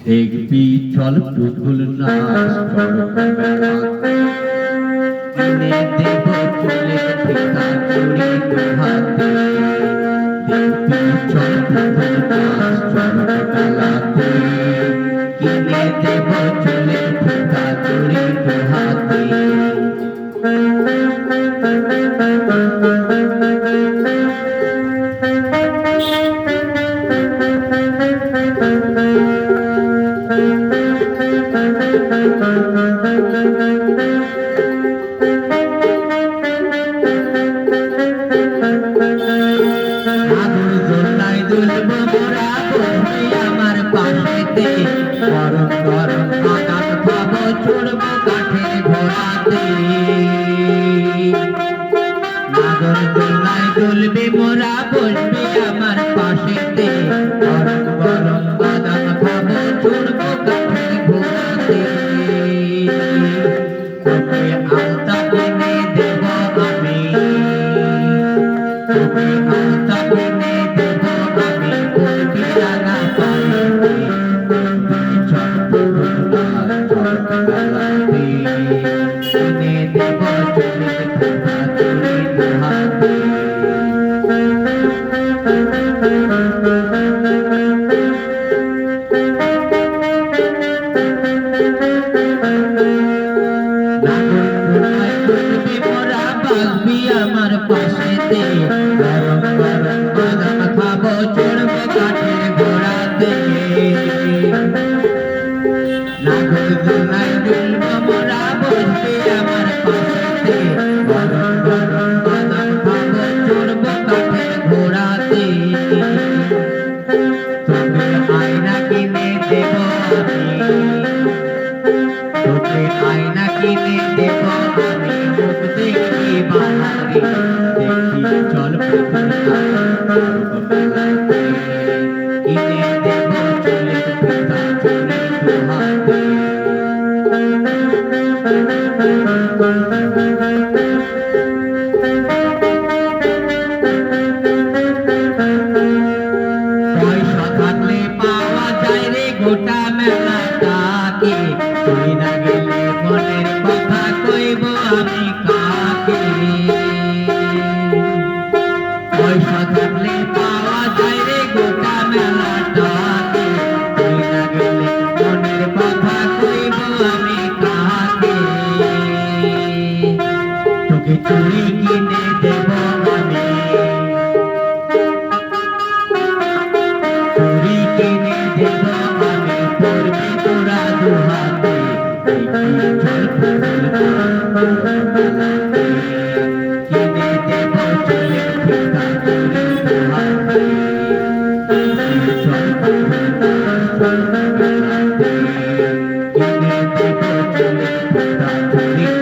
দেখবি চল পুতুল নাচ কিনে দেব চলে ফিতা চুরি হাতে দেখবি চল পুতুল নাচ বেলাতে কিনে দেব চলে ফিতা চুরি হাতে আমার পাশেতে গরম গরম বাদাম খাবো ছুড়বো কাঠের ঘোড়াতে নাগর দোলায় দুলবে মোরা বসবে আমার পাশেতে গরম গরম বাদাম খাবো ছুড়বো কাঠের ঘোড়াতে তোকে আলতা কিনে দেব আমি তোকে আলতা কিনে দেব আমি করবি রাঙা পায়েতে কিনে দেব চুলের ফিতা চুরি হাতে আমার পাশেতে গরম গরম বাদাম খাবো চড়বো কাঠের ঘোড়াতে নাগর দোলায় দুলবো মোরা বসবে আমার পাশেতে গরম গরম বাদাম খাবো চড়বো কাঠের ঘোড়াতে তোকে আয়না কিনে দেব তোকে আয়না কিনে দেব আমি মুখ দেখবি বাহারে দেখি চল বেলাতে কিনে দেব চুলের ফিতা চুরি হাতে পয়সা থাকলে পাওয়া যায় রে গোটা মেলাটাকে তুই না গেলে মনের কথা কইব আমি কাকে পয়সা থাকলে পাওয়া যায় রে গোটা মেলাটাকে তুই না গেলে মনের কথা কইব আমি কাকে তোকে চুড়ি কিনে দেব আমি চুড়ি কিনে দেব আমি পরবি তোরা দুহাতে দেখি চল পুতুল বেলাতে কিনে দেব চুলের ফিতা চুরি হাতে দেখি চল পুতুল বেলাতে কিনে দেব চুলের ফিতা চুরি